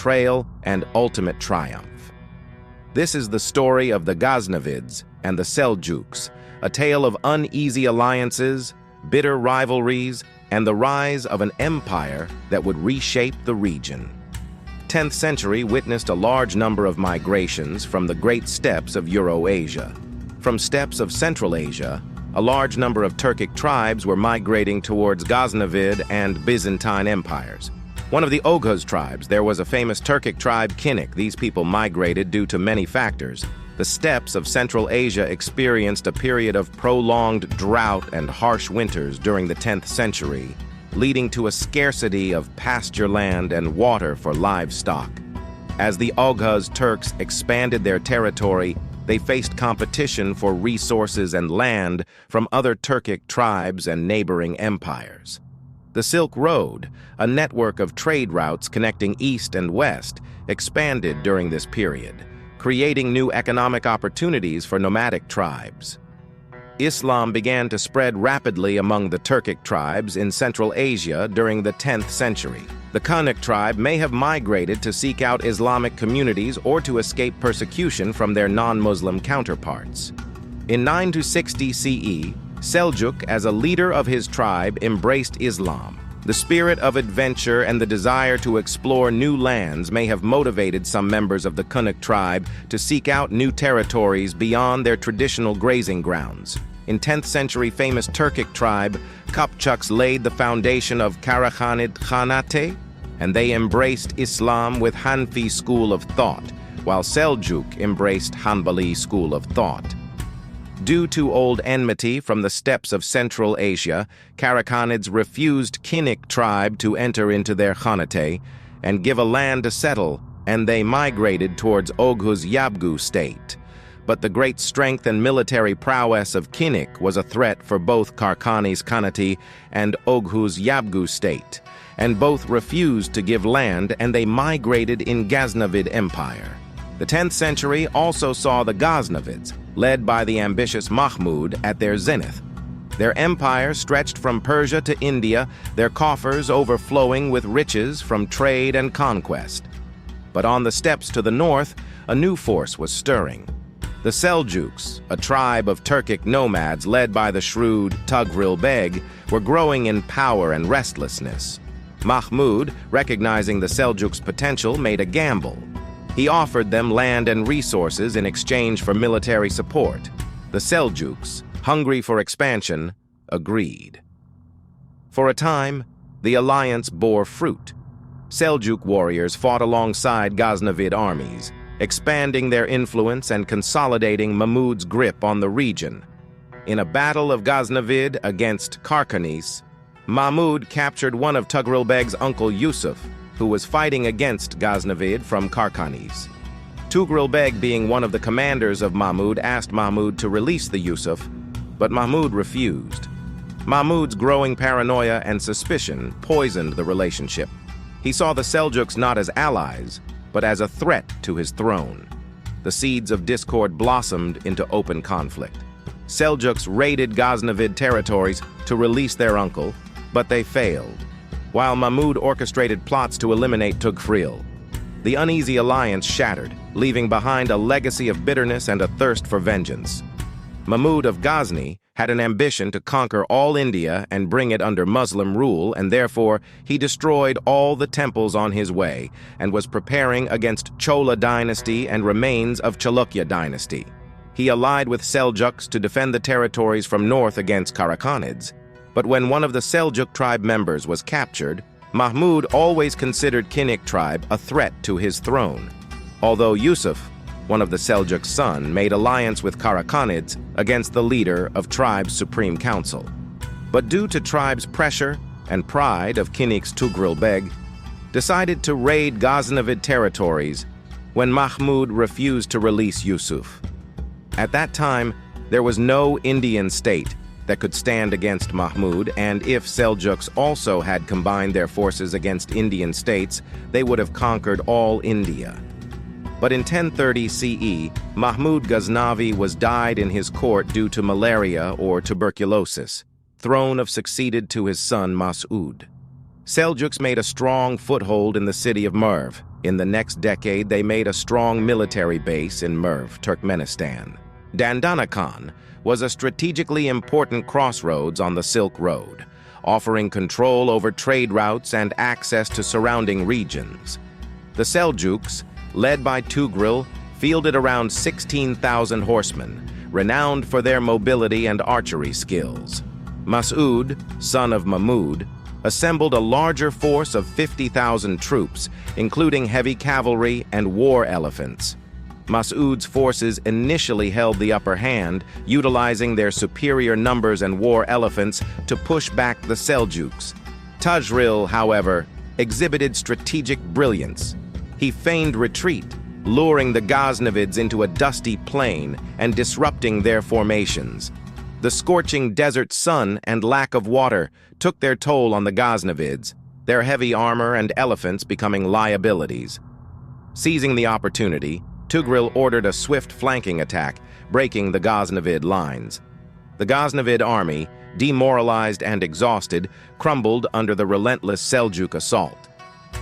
betrayal and ultimate triumph. This is the story of the Ghaznavids and the Seljuks, a tale of uneasy alliances, bitter rivalries, and the rise of an empire that would reshape the region. 10th century witnessed a large number of migrations from the great steppes of Eurasia. From steppes of Central Asia, a large number of Turkic tribes were migrating towards Ghaznavid and Byzantine empires. One of the Oghuz tribes, there was a famous Turkic tribe, Kinnik. These people migrated due to many factors. The steppes of Central Asia experienced a period of prolonged drought and harsh winters during the 10th century, leading to a scarcity of pasture land and water for livestock. As the Oghuz Turks expanded their territory, they faced competition for resources and land from other Turkic tribes and neighboring empires. The Silk Road, a network of trade routes connecting east and west, expanded during this period, creating new economic opportunities for nomadic tribes. Islam began to spread rapidly among the Turkic tribes in Central Asia during the 10th century. The Kinnik tribe may have migrated to seek out Islamic communities or to escape persecution from their non-Muslim counterparts. In 960 CE, Seljuk, as a leader of his tribe, embraced Islam. The spirit of adventure and the desire to explore new lands may have motivated some members of the Kinnik tribe to seek out new territories beyond their traditional grazing grounds. In 10th century famous Turkic tribe, Kapchuks laid the foundation of Karakhanid Khanate, and they embraced Islam with Hanfi school of thought, while Seljuk embraced Hanbali school of thought. Due to old enmity from the steppes of Central Asia, Karakhanids refused Kinnik tribe to enter into their Khanate and give a land to settle, and they migrated towards Oghuz Yabgu state. But the great strength and military prowess of Kinnik was a threat for both Karkhani's Khanate and Oghuz Yabgu state, and both refused to give land, and they migrated in Ghaznavid Empire. The 10th century also saw the Ghaznavids, led by the ambitious Mahmud, at their zenith. Their empire stretched from Persia to India, their coffers overflowing with riches from trade and conquest. But on the steppes to the north, a new force was stirring. The Seljuks, a tribe of Turkic nomads led by the shrewd Tughril Beg, were growing in power and restlessness. Mahmud, recognizing the Seljuks' potential, made a gamble. He offered them land and resources in exchange for military support. The Seljuks, hungry for expansion, agreed. For a time, the alliance bore fruit. Seljuk warriors fought alongside Ghaznavid armies, expanding their influence and consolidating Mahmud's grip on the region. In a battle of Ghaznavid against Karkhanis, Mahmud captured one of Tughril Beg's uncle Yusuf, who was fighting against Ghaznavid from Karkhanis. Tughril Beg, being one of the commanders of Mahmud, asked Mahmud to release the Yusuf, but Mahmud refused. Mahmud's growing paranoia and suspicion poisoned the relationship. He saw the Seljuks not as allies, but as a threat to his throne. The seeds of discord blossomed into open conflict. Seljuks raided Ghaznavid territories to release their uncle, but they failed, while Mahmud orchestrated plots to eliminate Tughril. The uneasy alliance shattered, leaving behind a legacy of bitterness and a thirst for vengeance. Mahmud of Ghazni had an ambition to conquer all India and bring it under Muslim rule, and therefore he destroyed all the temples on his way and was preparing against Chola dynasty and remains of Chalukya dynasty. He allied with Seljuks to defend the territories from north against Karakhanids. But when one of the Seljuk tribe members was captured, Mahmud always considered Kinnik tribe a threat to his throne. Although Yusuf, one of the Seljuk sons, made alliance with Karakhanids against the leader of tribe's supreme council. But due to tribe's pressure and pride of Kinnik's Tughril Beg, decided to raid Ghaznavid territories when Mahmud refused to release Yusuf. At that time, there was no Indian state that could stand against Mahmud, and if Seljuks also had combined their forces against Indian states, they would have conquered all India. But in 1030 CE, Mahmud Ghaznavi was died in his court due to malaria or tuberculosis. Throne of succeeded to his son Mas'ud. Seljuks made a strong foothold in the city of Merv, In the next decade, they made a strong military base in Merv, Turkmenistan. Dandanakan was a strategically important crossroads on the Silk Road, offering control over trade routes and access to surrounding regions. The Seljuks, led by Tughril, fielded around 16,000 horsemen, renowned for their mobility and archery skills. Mahmud, son of Mahmud, assembled a larger force of 50,000 troops, including heavy cavalry and war elephants. Mahmud's forces initially held the upper hand, utilizing their superior numbers and war elephants to push back the Seljuks. Tughril, however, exhibited strategic brilliance. He feigned retreat, luring the Ghaznavids into a dusty plain and disrupting their formations. The scorching desert sun and lack of water took their toll on the Ghaznavids, their heavy armor and elephants becoming liabilities. Seizing the opportunity, Tughril ordered a swift flanking attack, breaking the Ghaznavid lines. The Ghaznavid army, demoralized and exhausted, crumbled under the relentless Seljuk assault.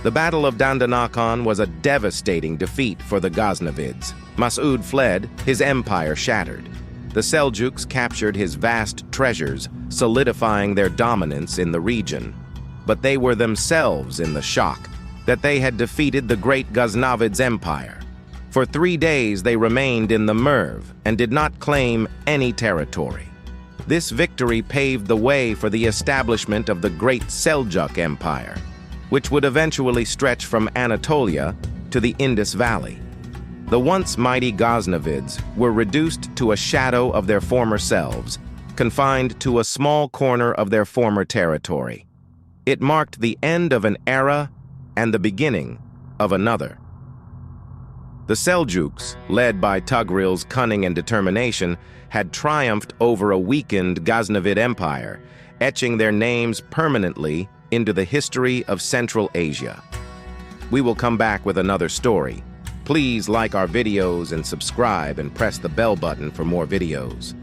The Battle of Dandanakan was a devastating defeat for the Ghaznavids. Mahmud fled, his empire shattered. The Seljuks captured his vast treasures, solidifying their dominance in the region. But they were themselves in the shock that they had defeated the great Ghaznavids empire. For 3 days they remained in the Merv and did not claim any territory. This victory paved the way for the establishment of the great Seljuk Empire, which would eventually stretch from Anatolia to the Indus Valley. The once mighty Ghaznavids were reduced to a shadow of their former selves, confined to a small corner of their former territory. It marked the end of an era and the beginning of another. The Seljuks, led by Tughril's cunning and determination, had triumphed over a weakened Ghaznavid empire, etching their names permanently into the history of Central Asia. We will come back with another story. Please like our videos and subscribe and press the bell button for more videos.